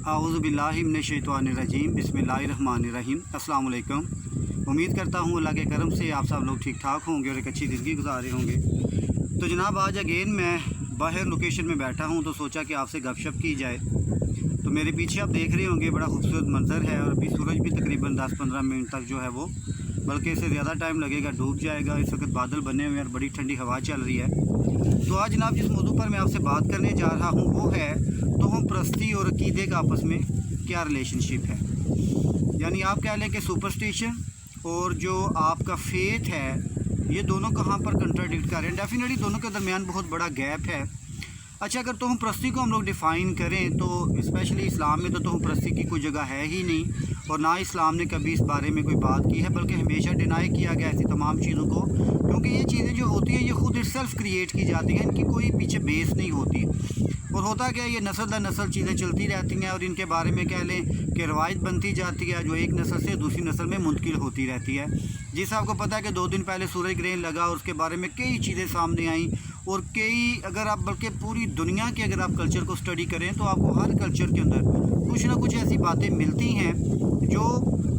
आऊज़ुबिल्लाहि मिनश्शैतानिर्रजीम बिस्मिल्लाहिर्रहमानिर्रहीम। अस्सलाम वालेकुम। उम्मीद करता हूँ अल्लाह के करम से आप सब लोग ठीक ठाक होंगे और एक अच्छी ज़िंदगी गुजार रहे होंगे। तो जनाब आज अगेन मैं बाहर लोकेशन में बैठा हूँ तो सोचा कि आपसे गपशप की जाए। तो मेरे पीछे आप देख रहे होंगे बड़ा खूबसूरत मंज़र है और अभी सूरज भी तकरीबन 10-15 मिनट तक जो है वो, बल्कि इससे ज़्यादा टाइम लगेगा, डूब जाएगा। इस वक्त बादल बने हुए हैं और बड़ी ठंडी हवा चल रही है। तो आज जनाब जिस मौजू पर मैं आपसे बात करने जा रहा हूँ वो है तोहम परस्ती और अकीदे का आपस में क्या रिलेशनशिप है। यानी आप कह लें कि सुपरस्टिशन और जो आपका फेथ है ये दोनों कहाँ पर कंट्राडिक्ट कर रहे हैं। डेफिनेटली दोनों के दरमियान बहुत बड़ा गैप है। अच्छा, अगर तोहम परस्ती को हम लोग डिफ़ाइन करें तो स्पेशली इस्लाम में तो तोहम परस्ती की कोई जगह है ही नहीं और ना इस्लाम ने कभी इस बारे में कोई बात की है, बल्कि हमेशा डिनाई किया गया ऐसी तमाम चीज़ों को, क्योंकि ये चीज़ें जो होती हैं ये खुद इटसेल्फ क्रिएट की जाती हैं, इनकी कोई पीछे बेस नहीं होती। और होता क्या है, ये नस्ल दर नस्ल चीज़ें चलती रहती हैं और इनके बारे में कह लें कि रवायत बनती जाती है जो एक नस्ल से दूसरी नस्ल में मुंतकिल होती रहती है। जिस आपको पता है कि 2 दिन पहले सूरज ग्रहण लगा और उसके बारे में कई चीज़ें सामने आईं और कई, अगर आप बल्कि पूरी दुनिया के अगर आप कल्चर को स्टडी करें तो आपको हर कल्चर के अंदर कुछ ना कुछ ऐसी बातें मिलती हैं जो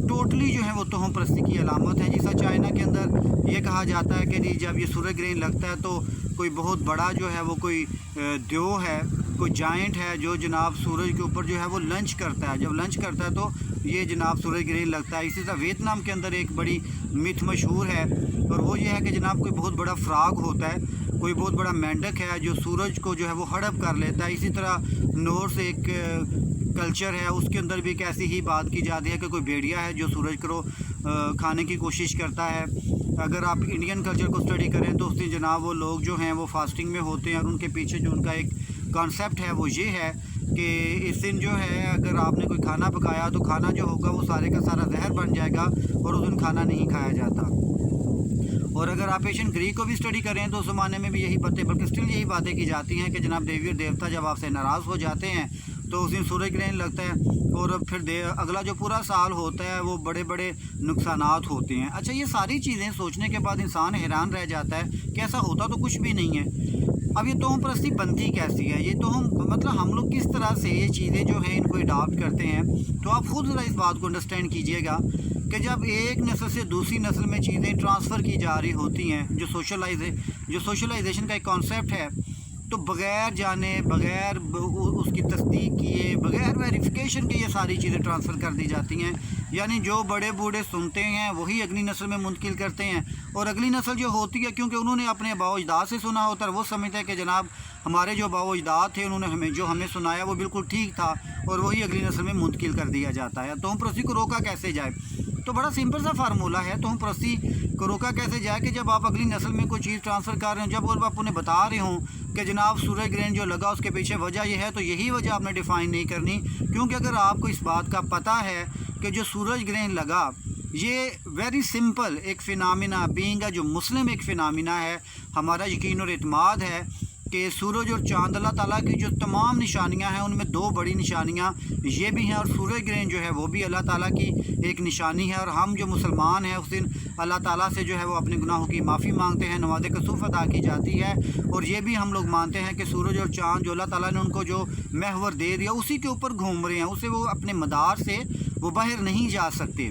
टोटली जो है वो तोहम परस्ती की अलामत है। जैसा चाइना के अंदर ये कहा जाता है कि जब ये सूरज ग्रहण लगता है तो कोई बहुत बड़ा जो है वो कोई देव है, कोई जाइंट है जो जनाब सूरज के ऊपर जो है वो लंच करता है। जब लंच करता है तो ये जनाब सूरज ग्रहण लगता है। इसी तरह वियतनाम के अंदर एक बड़ी मिथ मशहूर है और वो ये है कि जनाब कोई बहुत बड़ा फ्रॉग होता है, कोई बहुत बड़ा मेंढक है जो सूरज को जो है वो हड़प कर लेता है। इसी तरह नॉर्थ से एक कल्चर है, उसके अंदर भी एक ऐसी ही बात की जाती है कि कोई भेड़िया है जो सूरज को खाने की कोशिश करता है। अगर आप इंडियन कल्चर को स्टडी करें तो उस दिन जनाब वो लोग जो हैं वो फास्टिंग में होते हैं और उनके पीछे जो उनका एक कॉन्सेप्ट है वो ये है कि इस दिन जो है अगर आपने कोई खाना पकाया तो खाना जो होगा वो सारे का सारा जहर बन जाएगा और उस दिन खाना नहीं खाया जाता। और अगर आप एशियन ग्रीक को भी स्टडी करें तो उस ज़माने में भी यही बातें, बल्कि स्टिल यही बातें की जाती हैं कि जनाब देवी और देवता जब आपसे नाराज़ हो जाते हैं तो उस दिन सूरज ग्रहण लगता है और फिर अगला जो पूरा साल होता है वो बड़े बड़े नुकसानात होते हैं। अच्छा, ये सारी चीज़ें सोचने के बाद इंसान हैरान रह जाता है कि ऐसा होता तो कुछ भी नहीं है। अब ये तोहम परस्ती बनती कैसी है, ये तोहम मतलब हम लोग किस तरह से ये चीज़ें जो हैं इनको अडॉप्ट करते हैं। तो आप खुद ज़रा इस बात को अंडरस्टैंड कीजिएगा कि जब एक नस्ल से दूसरी नस्ल में चीज़ें ट्रांसफ़र की जा रही होती हैं, जो सोशलाइजेशन का एक कॉन्सेप्ट है, तो बग़ैर जाने, बग़ैर उसकी तस्दीक किए, बग़ैर वेरिफिकेशन के ये सारी चीज़ें ट्रांसफ़र कर दी जाती हैं। यानी जो बड़े बूढ़े सुनते हैं वही अगली नस्ल में मुंतकिल करते हैं और अगली नस्ल जो होती है, क्योंकि उन्होंने अपने आबा अजदाद से सुना होता है, वो समझते हैं कि जनाब हमारे जो आबा अजदाद थे उन्होंने हमें सुनाया वो बिल्कुल ठीक था और वही अगली नस्ल में मुंतकिल कर दिया जाता है। तोहम परस्ती को रोका कैसे जाए? तो बड़ा सिंपल सा फार्मूला है। तोहम परस्ती को रोका कैसे जाए कि जब आप अगली नस्ल में कोई चीज़ ट्रांसफ़र कर रहे हो, जब आप उन्हें बता रहे हों कि जनाब सूरज ग्रहण जो लगा उसके पीछे वजह यह है, तो यही वजह आपने डिफ़ाइन नहीं करनी। क्योंकि अगर आपको इस बात का पता है कि जो सूरज ग्रहण लगा ये वेरी सिंपल एक फ़िनामिना बीइंग जो मुस्लिम एक फ़िनामिना है, हमारा यकीन और इत्मीद है कि सूरज और चाँद अल्लाह ताला की जो तमाम निशानियां हैं उनमें 2 बड़ी निशानियां ये भी हैं और सूरज ग्रहण जो है वो भी अल्लाह ताला की एक निशानी है। और हम जो मुसलमान हैं उस दिन अल्लाह ताला से जो है वो अपने गुनाहों की माफ़ी मांगते हैं, नमाज़ कसूफ़ अदा की जाती है। और ये भी हम लोग मानते हैं कि सूरज और चाँद जो अल्लाह ताला ने उनको जो महवर दे दिया उसी के ऊपर घूम रहे हैं, उसे वो अपने मदार से वो बाहर नहीं जा सकते।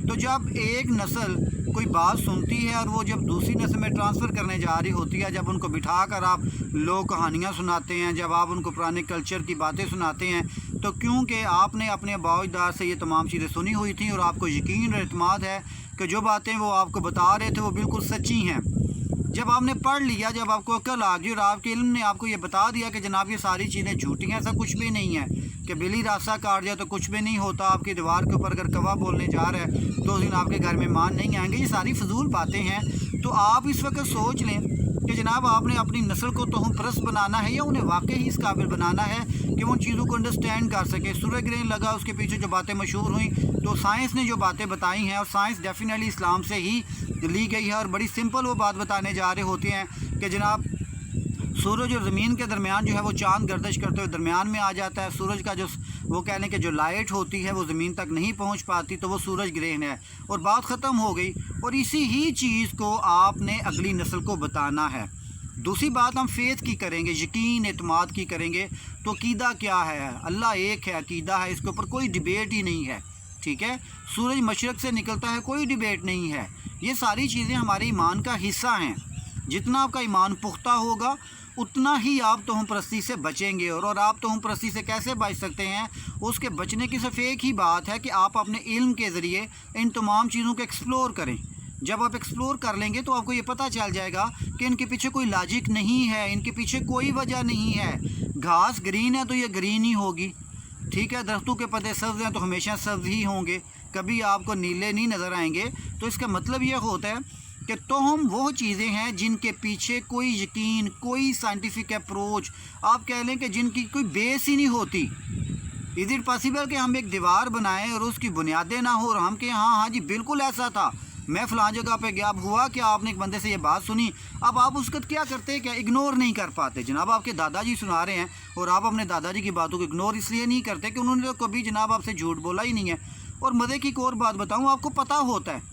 तो जब एक नस्ल कोई बात सुनती है और वो जब दूसरी नस्ल में ट्रांसफ़र करने जा रही होती है, जब उनको बिठा कर आप लोग कहानियाँ सुनाते हैं, जब आप उनको पुराने कल्चर की बातें सुनाते हैं, तो क्योंकि आपने अपने आबा अजदाद से ये तमाम चीज़ें सुनी हुई थी और आपको यकीन और इत्मीद है कि जो बातें वो आपको बता रहे थे वो बिल्कुल सच्ची हैं। जब आपने पढ़ लिया, जब आपको अक्ल आ गई और आपके इल्म ने आपको ये बता दिया कि जनाब ये सारी चीज़ें झूठी हैं, ऐसा कुछ भी नहीं है कि बिल्ली रास्ता काट जाए तो कुछ भी नहीं होता, आपकी दीवार के ऊपर अगर कौवा बोलने जा रहा है तो उस दिन आपके घर में मान नहीं आएंगे, ये सारी फजूल बातें हैं। तो आप इस वक्त सोच लें कि जनाब आपने अपनी नस्ल को तोहम परस्त बनाना है या उन्हें वाकई ही इस काबिल बनाना है कि वो उन चीज़ों को अंडरस्टैंड कर सके। सूरज ग्रहण लगा, उसके पीछे जो बातें मशहूर हुई तो साइंस ने जो बातें बताई हैं, और साइंस डेफिनेटली इस्लाम से ही ली गई है और बड़ी सिंपल वो बात बताने जा रहे होते हैं कि जनाब सूरज और ज़मीन के दरमियान जो है वो चाँद गर्दिश करते हुए दरमियान में आ जाता है। सूरज का जो वो कहने के जो लाइट होती है वो ज़मीन तक नहीं पहुंच पाती, तो वो सूरज ग्रहण है और बात ख़त्म हो गई। और इसी ही चीज़ को आपने अगली नस्ल को बताना है। دوسری بات ہم فیتھ کی کریں گے، یقین اعتماد کی کریں گے. تو عقیدہ کیا ہے؟ اللہ ایک ہے، عقیدہ ہے، اس کے اوپر کوئی ڈیبیٹ ہی نہیں ہے. ٹھیک ہے، سورج مشرق سے نکلتا ہے، کوئی ڈیبیٹ نہیں ہے. یہ ساری چیزیں ہمارے ایمان کا حصہ ہیں. جتنا آپ کا ایمان پختہ ہوگا اتنا ہی آپ توہم پرستی سے بچیں گے. اور آپ توہم پرستی سے کیسے بچ سکتے ہیں؟ اس کے بچنے کی صرف ایک ہی بات ہے کہ آپ اپنے علم کے ذریعے ان تمام چیزوں کو ایکسپلور کریں. جب آپ ایکسپلور کر لیں گے تو آپ کو یہ پتہ چل جائے گا کہ ان کے پیچھے کوئی لاجک نہیں ہے، ان کے پیچھے کوئی وجہ نہیں ہے. گھاس گرین ہے تو یہ گرین ہی ہوگی. ٹھیک ہے، درختوں کے پتے سبز ہیں تو ہمیشہ سبز ہی ہوں گے، کبھی آپ کو نیلے نہیں نظر آئیں گے. تو اس کا مطلب یہ ہوتا ہے کہ توہم وہ چیزیں ہیں جن کے پیچھے کوئی یقین، کوئی سائنٹیفک اپروچ، آپ کہہ لیں کہ جن کی کوئی بیس ہی نہیں ہوتی. از اٹ پاسبل کہ ہم ایک دیوار بنائیں اور اس کی بنیادیں نہ ہو اور ہم کہ ہاں جی بالکل ایسا تھا، میں فلاں جگہ پہ گیا، اب ہوا کہ آپ نے ایک بندے سے یہ بات سنی، اب آپ اس کا کیا کرتے؟ کیا اگنور نہیں کر پاتے؟ جناب آپ کے دادا جی سنا رہے ہیں اور آپ اپنے دادا جی کی باتوں کو اگنور اس لیے نہیں کرتے کہ انہوں نے تو کبھی جناب آپ سے جھوٹ بولا ہی نہیں ہے. اور مزے کی ایک اور بات بتاؤں، آپ کو پتہ ہوتا ہے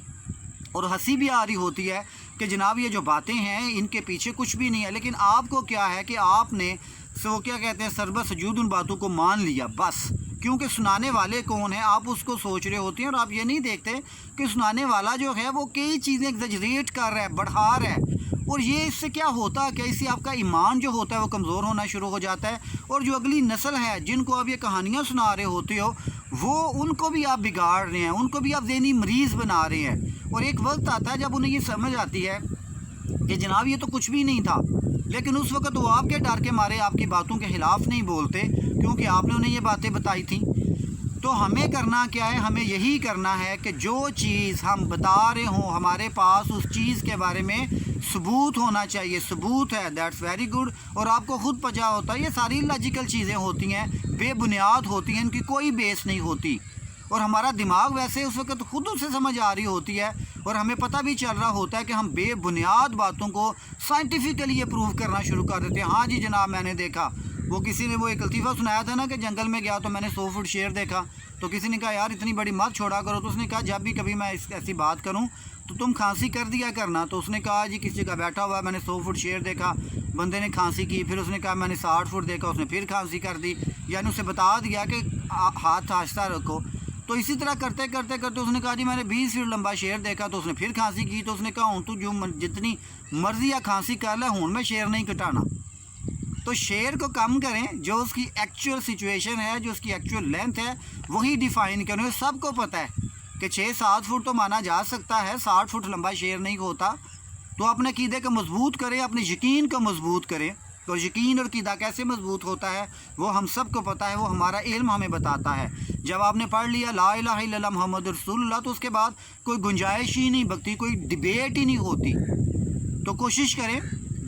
اور ہنسی بھی آ رہی ہوتی ہے کہ جناب یہ جو باتیں ہیں ان کے پیچھے کچھ بھی نہیں ہے، لیکن آپ کو کیا ہے کہ آپ نے وہ کیا کہتے ہیں سربت سجود ان باتوں کو مان لیا بس. کیونکہ سنانے والے کون ہیں آپ اس کو سوچ رہے ہوتے ہیں اور آپ یہ نہیں دیکھتے کہ سنانے والا جو ہے وہ کئی چیزیں ایگزیجریٹ کر رہا ہے، بڑھا رہا ہے. اور یہ اس سے کیا ہوتا ہے کہ اس سے آپ کا ایمان جو ہوتا ہے وہ کمزور ہونا شروع ہو جاتا ہے. اور جو اگلی نسل ہے جن کو آپ یہ کہانیاں سنا رہے ہوتے ہو وہ ان کو بھی آپ بگاڑ رہے ہیں، ان کو بھی آپ ذہنی مریض بنا رہے ہیں. اور ایک وقت آتا ہے جب انہیں یہ سمجھ آتی ہے کہ جناب یہ تو کچھ بھی نہیں تھا، لیکن اس وقت وہ آپ کے ڈر کے مارے آپ کی باتوں کے خلاف نہیں بولتے کیونکہ آپ نے انہیں یہ باتیں بتائی تھیں. تو ہمیں کرنا کیا ہے؟ ہمیں یہی کرنا ہے کہ جو چیز ہم بتا رہے ہوں ہمارے پاس اس چیز کے بارے میں ثبوت ہونا چاہیے. ثبوت ہے، دیٹس ویری گڈ. اور آپ کو خود پجا ہوتا ہے یہ ساری لاجیکل چیزیں ہوتی ہیں، بے بنیاد ہوتی ہیں، ان کی کوئی بیس نہیں ہوتی. اور ہمارا دماغ ویسے اس وقت خود اسے سمجھ آ رہی ہوتی ہے اور ہمیں پتہ بھی چل رہا ہوتا ہے کہ ہم بے بنیاد باتوں کو سائنٹیفکلی اپروو کرنا شروع کر دیتے ہیں. ہاں جی جناب میں نے دیکھا، وہ کسی نے وہ ایک لطیفہ سنایا تھا نا کہ جنگل میں گیا تو میں نے 100 فٹ شیر دیکھا. تو کسی نے کہا یار اتنی بڑی مت چھوڑا کرو. تو اس نے کہا جب بھی کبھی میں ایسی بات کروں تو تم کھانسی کر دیا کرنا. تو اس نے کہا جی کسی جگہ بیٹھا ہوا میں نے 100 فٹ شیر دیکھا، بندے نے کھانسی کی. پھر اس نے کہا میں نے 60 فٹ دیکھا، اس نے پھر کھانسی کر دی. یعنی اسے بتا دیا کہ ہاتھ آہستہ رکھو. تو اسی طرح کرتے کرتے کرتے اس نے کہا جی میں نے 20 فٹ لمبا شیر دیکھا. تو اس نے پھر کھانسی کی. تو اس نے کہا ہوں تو جو جتنی مرضی یا کھانسی کر لے ہوں میں شیر نہیں کٹانا. تو شیر کو کم کریں، جو اس کی ایکچوئل سچویشن ہے، جو اس کی ایکچوئل لینتھ ہے وہی ڈیفائن کریں. سب کو پتہ ہے کہ 6-7 فٹ تو مانا جا سکتا ہے، 60 فٹ لمبا شیر نہیں ہوتا. تو اپنے عقیدے کو مضبوط کریں، اپنے یقین کو مضبوط کریں. تو یقین اور عقیدہ کیسے مضبوط ہوتا ہے وہ ہم سب کو پتہ ہے، وہ ہمارا علم ہمیں بتاتا ہے. جب آپ نے پڑھ لیا لا الہ الا اللہ محمد رسول اللہ تو اس کے بعد کوئی گنجائش ہی نہیں بکتی، کوئی ڈیبیٹ ہی نہیں ہوتی. تو کوشش کریں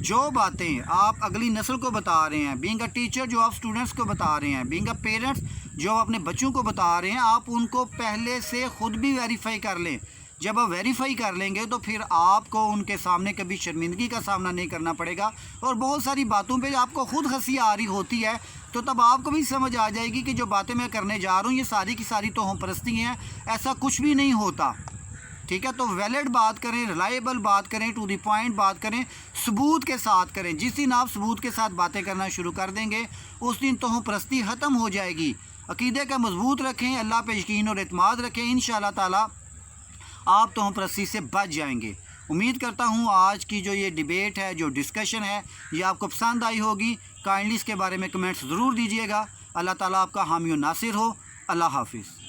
جو باتیں آپ اگلی نسل کو بتا رہے ہیں، بینگ اے ٹیچر جو آپ اسٹوڈنٹس کو بتا رہے ہیں، بینگ اے پیرنٹس جو آپ اپنے بچوں کو بتا رہے ہیں، آپ ان کو پہلے سے خود بھی ویریفائی کر لیں. جب آپ ویریفائی کر لیں گے تو پھر آپ کو ان کے سامنے کبھی شرمندگی کا سامنا نہیں کرنا پڑے گا. اور بہت ساری باتوں پہ آپ کو خود ہنسی آ رہی ہوتی ہے تو تب آپ کو بھی سمجھ آ جائے گی کہ جو باتیں میں کرنے جا رہا ہوں یہ ساری کی ساری توہم پرستی ہیں، ایسا کچھ بھی نہیں ہوتا. ٹھیک ہے، تو ویلڈ بات کریں، ریلائبل بات کریں، ٹو دی پوائنٹ بات کریں، ثبوت کے ساتھ کریں. جس دن آپ ثبوت کے ساتھ باتیں کرنا شروع کر دیں گے اس دن توہم پرستی ختم ہو جائے گی. عقیدے کا مضبوط رکھیں، اللہ پہ یقین اور اعتماد رکھیں، انشاءاللہ تعالی آپ توہم پرستی سے بچ جائیں گے. امید کرتا ہوں آج کی جو یہ ڈیبیٹ ہے، جو ڈسکشن ہے، یہ آپ کو پسند آئی ہوگی. کائنڈلی اس کے بارے میں کمنٹس ضرور دیجیے گا. اللہ تعالیٰ آپ کا حامی و ناصر ہو. اللہ حافظ.